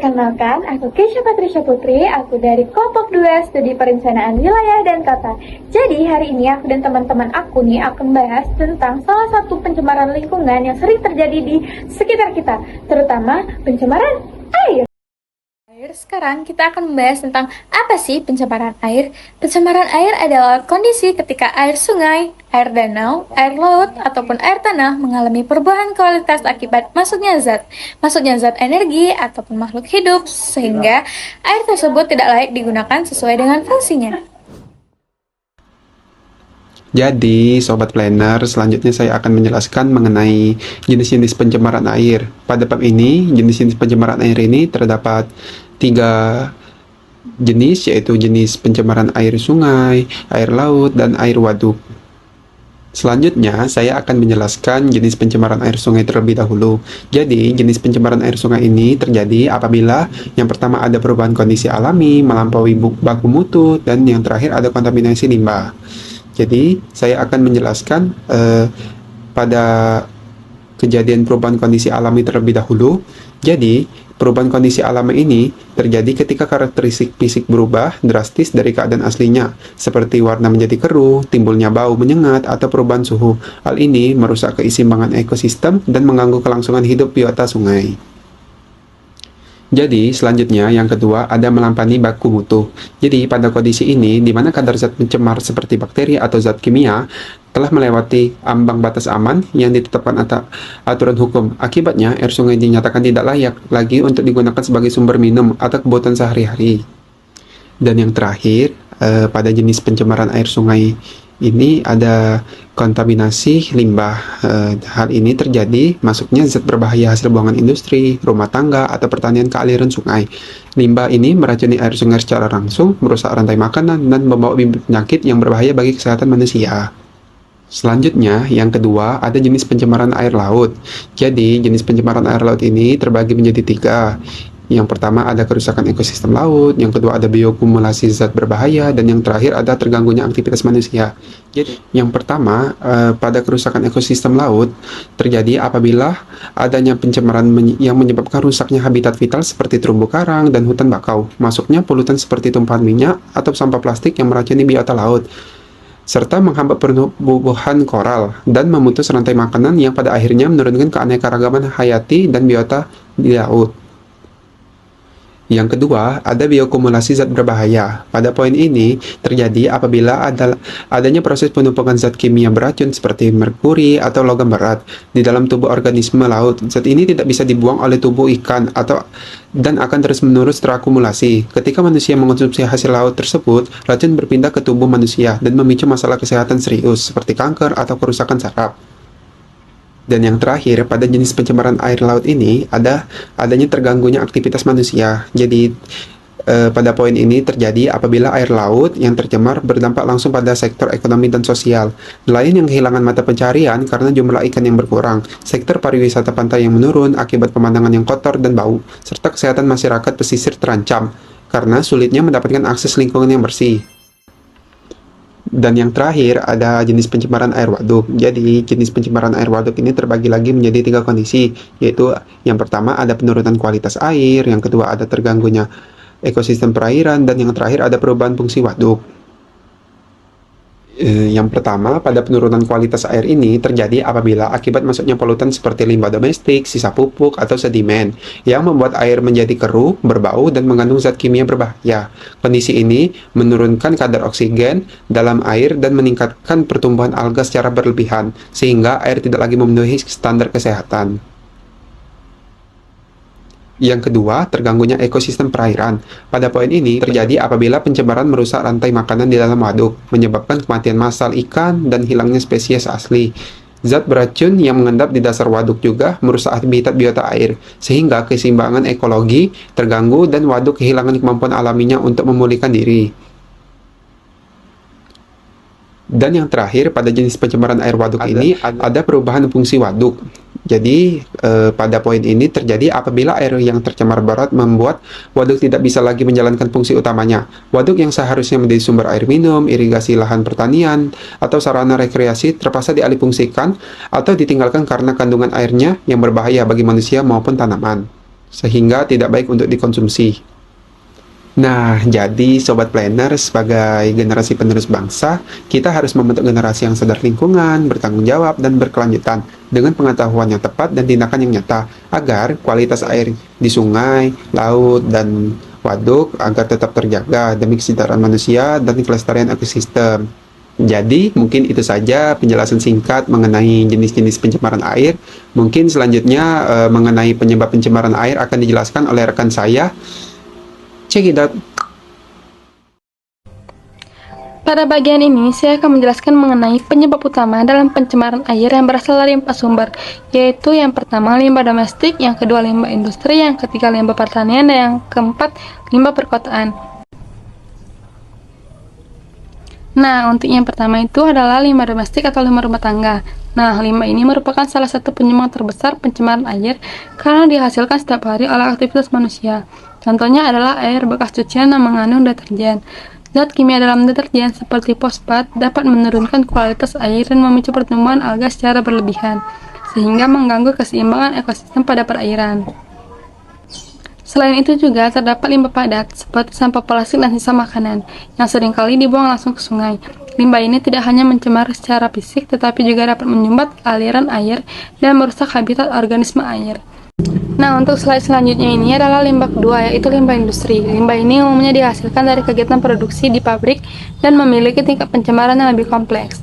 Perkenalkan, aku Keisha Patricia Putri, aku dari Kelompok 2 Studi Perencanaan Wilayah dan Kota. Jadi hari ini aku dan teman-teman aku nih akan bahas tentang salah satu pencemaran lingkungan yang sering terjadi di sekitar kita, terutama pencemaran air. Sekarang kita akan membahas tentang apa sih pencemaran air. Pencemaran air adalah kondisi ketika air sungai, air danau, air laut, ataupun air tanah mengalami perubahan kualitas akibat masuknya zat energi ataupun makhluk hidup, sehingga air tersebut tidak layak digunakan sesuai dengan fungsinya. Jadi, Sobat Planner, selanjutnya saya akan menjelaskan mengenai jenis-jenis pencemaran air. Pada bab ini, jenis-jenis pencemaran air ini terdapat 3 jenis, yaitu jenis pencemaran air sungai, air laut, dan air waduk. Selanjutnya, saya akan menjelaskan jenis pencemaran air sungai terlebih dahulu. Jadi, jenis pencemaran air sungai ini terjadi apabila yang pertama ada perubahan kondisi alami, melampaui baku mutu, dan yang terakhir ada kontaminasi limbah. Jadi, saya akan menjelaskan pada kejadian perubahan kondisi alami terlebih dahulu. Jadi, perubahan kondisi alami ini terjadi ketika karakteristik fisik berubah drastis dari keadaan aslinya, seperti warna menjadi keruh, timbulnya bau menyengat, atau perubahan suhu. Hal ini merusak keseimbangan ekosistem dan mengganggu kelangsungan hidup biota sungai. Jadi, selanjutnya yang kedua ada melampaui baku mutu. Jadi, pada kondisi ini, di mana kadar zat pencemar seperti bakteri atau zat kimia telah melewati ambang batas aman yang ditetapkan atas aturan hukum. Akibatnya, air sungai dinyatakan tidak layak lagi untuk digunakan sebagai sumber minum atau kebutuhan sehari-hari. Dan yang terakhir, pada jenis pencemaran air sungai ini ada kontaminasi limbah. Hal ini terjadi masuknya zat berbahaya hasil buangan industri, rumah tangga, atau pertanian ke aliran sungai. Limbah ini meracuni air sungai secara langsung, merusak rantai makanan, dan membawa bibit penyakit yang berbahaya bagi kesehatan manusia. Selanjutnya, yang kedua, ada jenis pencemaran air laut. Jadi, jenis pencemaran air laut ini terbagi menjadi 3. Yang pertama ada kerusakan ekosistem laut, yang kedua ada bioakumulasi zat berbahaya, dan yang terakhir ada terganggunya aktivitas manusia. Jadi, yang pertama, pada kerusakan ekosistem laut terjadi apabila adanya pencemaran yang menyebabkan rusaknya habitat vital seperti terumbu karang dan hutan bakau, masuknya polutan seperti tumpahan minyak atau sampah plastik yang meracuni biota laut, serta menghambat pertumbuhan koral dan memutus rantai makanan yang pada akhirnya menurunkan keanekaragaman hayati dan biota di laut. Yang kedua, ada bioakumulasi zat berbahaya. Pada poin ini terjadi apabila adanya proses penumpukan zat kimia beracun seperti merkuri atau logam berat di dalam tubuh organisme laut. Zat ini tidak bisa dibuang oleh tubuh ikan dan akan terus-menerus terakumulasi. Ketika manusia mengonsumsi hasil laut tersebut, racun berpindah ke tubuh manusia dan memicu masalah kesehatan serius seperti kanker atau kerusakan saraf. Dan yang terakhir, pada jenis pencemaran air laut ini adanya terganggunya aktivitas manusia. Jadi, pada poin ini terjadi apabila air laut yang tercemar berdampak langsung pada sektor ekonomi dan sosial. Nelayan yang kehilangan mata pencarian karena jumlah ikan yang berkurang, sektor pariwisata pantai yang menurun akibat pemandangan yang kotor dan bau, serta kesehatan masyarakat pesisir terancam karena sulitnya mendapatkan akses lingkungan yang bersih. Dan yang terakhir ada jenis pencemaran air waduk. Jadi jenis pencemaran air waduk ini terbagi lagi menjadi 3 kondisi, yaitu yang pertama ada penurunan kualitas air, yang kedua ada terganggunya ekosistem perairan, dan yang terakhir ada perubahan fungsi waduk. Yang pertama, pada penurunan kualitas air ini terjadi apabila akibat masuknya polutan seperti limbah domestik, sisa pupuk, atau sedimen yang membuat air menjadi keruh, berbau, dan mengandung zat kimia berbahaya. Kondisi ini menurunkan kadar oksigen dalam air dan meningkatkan pertumbuhan alga secara berlebihan, sehingga air tidak lagi memenuhi standar kesehatan. Yang kedua, terganggunya ekosistem perairan. Pada poin ini terjadi apabila pencemaran merusak rantai makanan di dalam waduk, menyebabkan kematian massal ikan dan hilangnya spesies asli. Zat beracun yang mengendap di dasar waduk juga merusak habitat biota air, sehingga keseimbangan ekologi terganggu dan waduk kehilangan kemampuan alaminya untuk memulihkan diri. Dan yang terakhir, pada jenis pencemaran air waduk ini ada perubahan fungsi waduk. Jadi, pada poin ini terjadi apabila air yang tercemar berat membuat waduk tidak bisa lagi menjalankan fungsi utamanya. Waduk yang seharusnya menjadi sumber air minum, irigasi lahan pertanian, atau sarana rekreasi terpaksa dialihfungsikan atau ditinggalkan karena kandungan airnya yang berbahaya bagi manusia maupun tanaman. sehingga tidak baik untuk dikonsumsi. Nah, jadi Sobat Planner, sebagai generasi penerus bangsa, kita harus membentuk generasi yang sadar lingkungan, bertanggung jawab, dan berkelanjutan dengan pengetahuan yang tepat dan tindakan yang nyata, agar kualitas air di sungai, laut, dan waduk agar tetap terjaga demi kesejahteraan manusia dan kelestarian ekosistem. Jadi, mungkin itu saja penjelasan singkat mengenai jenis-jenis pencemaran air. Mungkin selanjutnya mengenai penyebab pencemaran air akan dijelaskan oleh rekan saya. Check it out. Pada bagian ini, saya akan menjelaskan mengenai penyebab utama dalam pencemaran air yang berasal dari 4 sumber, yaitu yang pertama limbah domestik, yang kedua limbah industri, yang ketiga limbah pertanian, dan yang keempat limbah perkotaan. Nah, untuk yang pertama itu adalah limbah domestik atau limbah rumah tangga. Nah, limbah ini merupakan salah satu penyumbang terbesar pencemaran air karena dihasilkan setiap hari oleh aktivitas manusia. Contohnya adalah air bekas cucian yang mengandung deterjen. Zat kimia dalam deterjen seperti fosfat dapat menurunkan kualitas air dan memicu pertumbuhan alga secara berlebihan, sehingga mengganggu keseimbangan ekosistem pada perairan. Selain itu juga terdapat limbah padat, seperti sampah plastik dan sisa makanan, yang seringkali dibuang langsung ke sungai. Limbah ini tidak hanya mencemari secara fisik, tetapi juga dapat menyumbat aliran air dan merusak habitat organisme air. Nah, untuk slide selanjutnya ini adalah limbah kedua, yaitu limbah industri. Limbah ini umumnya dihasilkan dari kegiatan produksi di pabrik dan memiliki tingkat pencemaran yang lebih kompleks.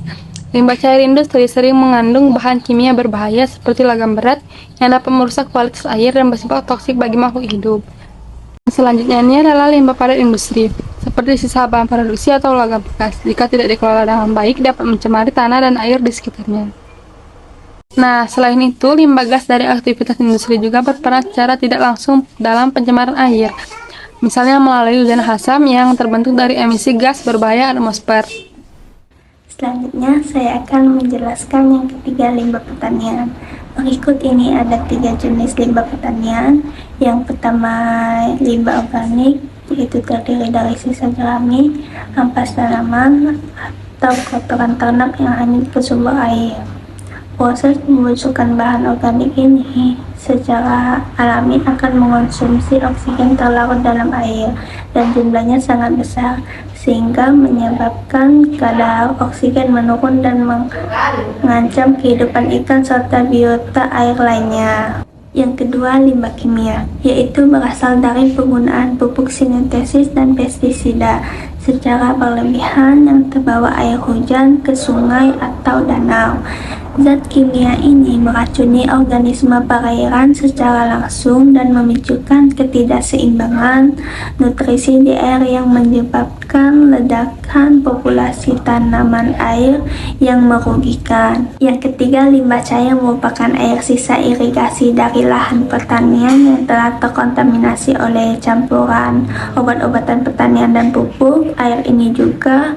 Limbah cair industri sering mengandung bahan kimia berbahaya seperti logam berat yang dapat merusak kualitas air dan bersifat toksik bagi makhluk hidup. Selanjutnya ini adalah limbah padat industri, seperti sisa bahan produksi atau logam bekas. Jika tidak dikelola dengan baik, dapat mencemari tanah dan air di sekitarnya. Nah, selain itu, limbah gas dari aktivitas industri juga berperan secara tidak langsung dalam pencemaran air. Misalnya melalui hujan asam yang terbentuk dari emisi gas berbahaya atmosfer. Selanjutnya, saya akan menjelaskan yang ketiga, limbah pertanian. Berikut ini ada 3 jenis limbah pertanian. Yang pertama, limbah organik, yaitu terdiri dari sisa jerami, ampas tanaman, atau kotoran ternak yang hanyut ke sumber air. Proses pembusukan bahan organik ini secara alami akan mengonsumsi oksigen terlarut dalam air dan jumlahnya sangat besar, sehingga menyebabkan kadar oksigen menurun dan mengancam kehidupan ikan serta biota air lainnya. Yang kedua, limbah kimia, yaitu berasal dari penggunaan pupuk sintesis dan pestisida secara berlebihan yang terbawa air hujan ke sungai atau danau. Zat kimia ini meracuni organisme perairan secara langsung dan memicukan ketidakseimbangan nutrisi di air yang menyebabkan ledakan populasi tanaman air yang merugikan. Yang ketiga, limbah cair merupakan air sisa irigasi dari lahan pertanian yang telah terkontaminasi oleh campuran obat-obatan pertanian dan pupuk. Air ini juga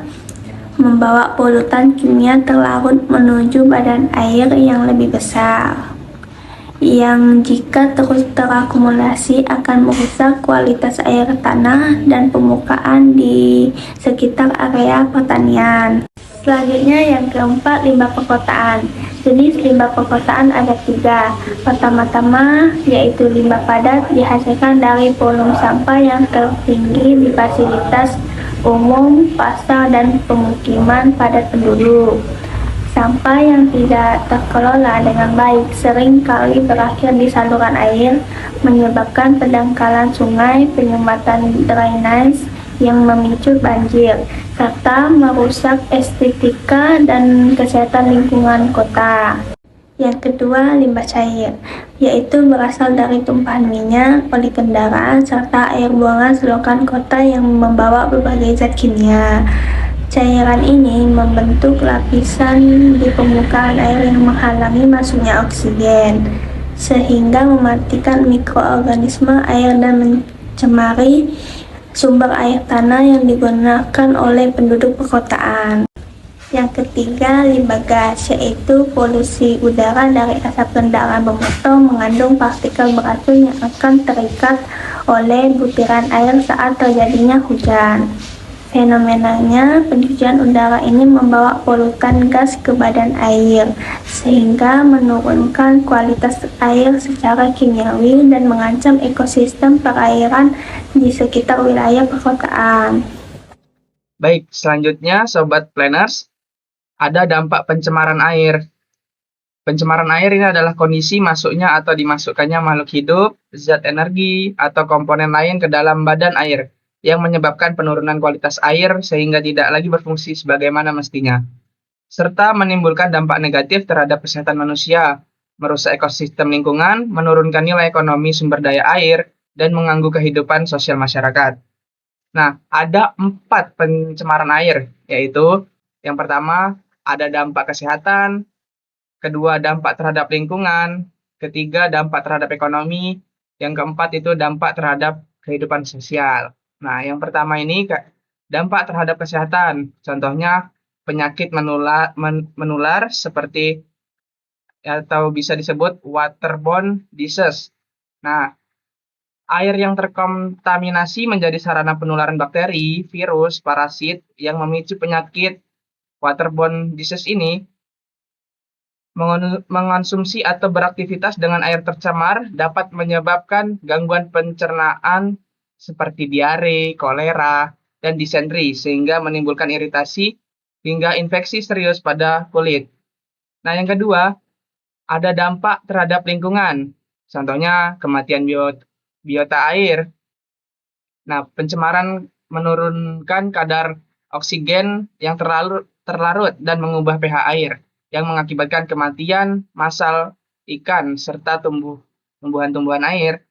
membawa polutan kimia terlarut menuju badan air yang lebih besar, yang jika terus terakumulasi akan merusak kualitas air tanah dan permukaan di sekitar area pertanian. Selanjutnya yang keempat, limbah perkotaan. Jenis limbah perkotaan ada 3. Pertama-tama yaitu limbah padat, dihasilkan dari volume sampah yang tertinggi di fasilitas umum, pasar, dan pemukiman padat penduduk. Sampah yang tidak terkelola dengan baik sering kali berakhir di saluran air, menyebabkan pendangkalan sungai, penyumbatan drainase yang memicu banjir, serta merusak estetika dan kesehatan lingkungan kota. Yang kedua, limbah cair, yaitu berasal dari tumpahan minyak, oli kendaraan, serta air buangan selokan kota yang membawa berbagai zat kimia. Cairan ini membentuk lapisan di permukaan air yang menghalangi masuknya oksigen, sehingga mematikan mikroorganisme air dan mencemari sumber air tanah yang digunakan oleh penduduk perkotaan. Yang ketiga, limbah gas, yaitu polusi udara dari asap kendaraan bermotor mengandung partikel beracun yang akan terikat oleh butiran air saat terjadinya hujan. Fenomenanya, pencucian udara ini membawa polutan gas ke badan air, sehingga menurunkan kualitas air secara kimiawi dan mengancam ekosistem perairan di sekitar wilayah perkotaan. Baik, selanjutnya Sobat Planners, ada dampak pencemaran air. Pencemaran air ini adalah kondisi masuknya atau dimasukkannya makhluk hidup, zat energi, atau komponen lain ke dalam badan air yang menyebabkan penurunan kualitas air sehingga tidak lagi berfungsi sebagaimana mestinya, serta menimbulkan dampak negatif terhadap kesehatan manusia, merusak ekosistem lingkungan, menurunkan nilai ekonomi sumber daya air, dan mengganggu kehidupan sosial masyarakat. Nah, ada 4 pencemaran air, yaitu yang pertama ada dampak kesehatan, kedua dampak terhadap lingkungan, ketiga dampak terhadap ekonomi, yang keempat itu dampak terhadap kehidupan sosial. Nah, yang pertama ini dampak terhadap kesehatan, contohnya penyakit menular seperti atau bisa disebut waterborne disease. Nah, air yang terkontaminasi menjadi sarana penularan bakteri, virus, parasit yang memicu penyakit waterborne disease ini. Mengonsumsi atau beraktivitas dengan air tercemar dapat menyebabkan gangguan pencernaan seperti diare, kolera, dan disentri, sehingga menimbulkan iritasi hingga infeksi serius pada kulit. Nah, yang kedua, ada dampak terhadap lingkungan, contohnya kematian biota air. Nah, pencemaran menurunkan kadar oksigen yang terlarut dan mengubah pH air, yang mengakibatkan kematian massal ikan serta tumbuhan-tumbuhan air.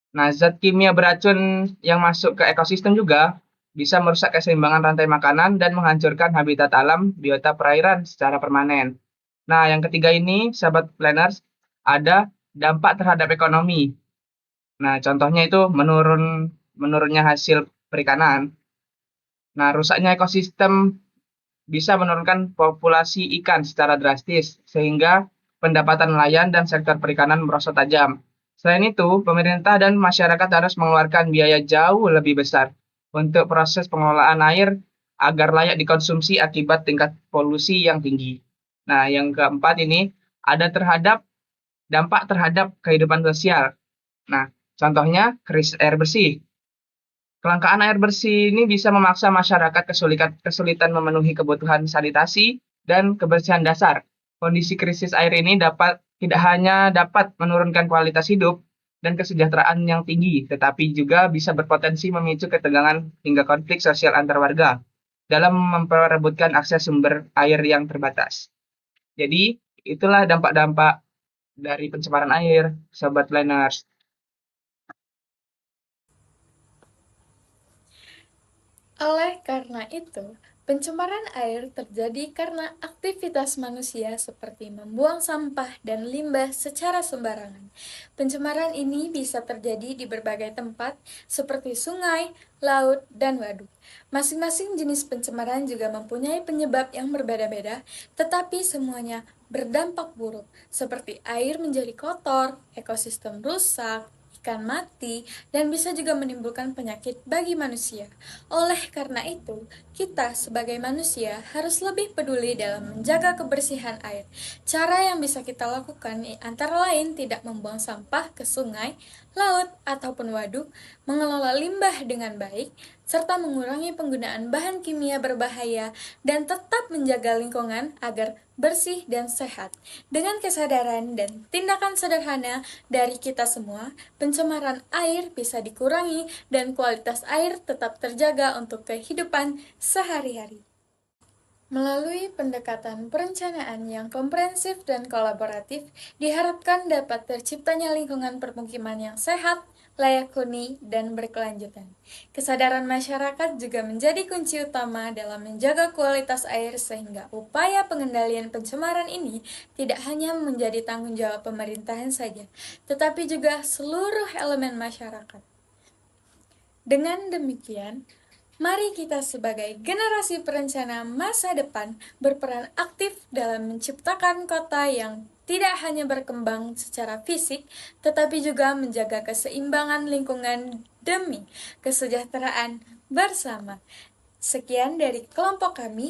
Nah, zat kimia beracun yang masuk ke ekosistem juga bisa merusak keseimbangan rantai makanan dan menghancurkan habitat alam biota perairan secara permanen. Nah, yang ketiga ini, sahabat planners, ada dampak terhadap ekonomi. Nah, contohnya itu menurunnya hasil perikanan. Nah, rusaknya ekosistem bisa menurunkan populasi ikan secara drastis, sehingga pendapatan nelayan dan sektor perikanan merosot tajam. Selain itu, pemerintah dan masyarakat harus mengeluarkan biaya jauh lebih besar untuk proses pengelolaan air agar layak dikonsumsi akibat tingkat polusi yang tinggi. Nah, yang keempat ini ada dampak terhadap kehidupan sosial. Nah, contohnya krisis air bersih. Kelangkaan air bersih ini bisa memaksa masyarakat kesulitan memenuhi kebutuhan sanitasi dan kebersihan dasar. Kondisi krisis air ini tidak hanya dapat menurunkan kualitas hidup dan kesejahteraan yang tinggi, tetapi juga bisa berpotensi memicu ketegangan hingga konflik sosial antar warga dalam memperebutkan akses sumber air yang terbatas. Jadi, itulah dampak-dampak dari pencemaran air, Sobat Planners. Oleh karena itu, pencemaran air terjadi karena aktivitas manusia seperti membuang sampah dan limbah secara sembarangan. Pencemaran ini bisa terjadi di berbagai tempat seperti sungai, laut, dan waduk. Masing-masing jenis pencemaran juga mempunyai penyebab yang berbeda-beda, tetapi semuanya berdampak buruk, seperti air menjadi kotor, ekosistem rusak, ikan mati, dan bisa juga menimbulkan penyakit bagi manusia. Oleh karena itu, kita sebagai manusia harus lebih peduli dalam menjaga kebersihan air. Cara yang bisa kita lakukan antara lain tidak membuang sampah ke sungai, laut, ataupun waduk, mengelola limbah dengan baik, serta mengurangi penggunaan bahan kimia berbahaya dan tetap menjaga lingkungan agar bersih dan sehat. Dengan kesadaran dan tindakan sederhana dari kita semua, pencemaran air bisa dikurangi dan kualitas air tetap terjaga untuk kehidupan sehari-hari. Melalui pendekatan perencanaan yang komprehensif dan kolaboratif, diharapkan dapat terciptanya lingkungan permukiman yang sehat, layak huni, dan berkelanjutan. Kesadaran masyarakat juga menjadi kunci utama dalam menjaga kualitas air sehingga upaya pengendalian pencemaran ini tidak hanya menjadi tanggung jawab pemerintahan saja, tetapi juga seluruh elemen masyarakat. Dengan demikian, mari kita sebagai generasi perencana masa depan berperan aktif dalam menciptakan kota yang tidak hanya berkembang secara fisik, tetapi juga menjaga keseimbangan lingkungan demi kesejahteraan bersama. Sekian dari kelompok kami.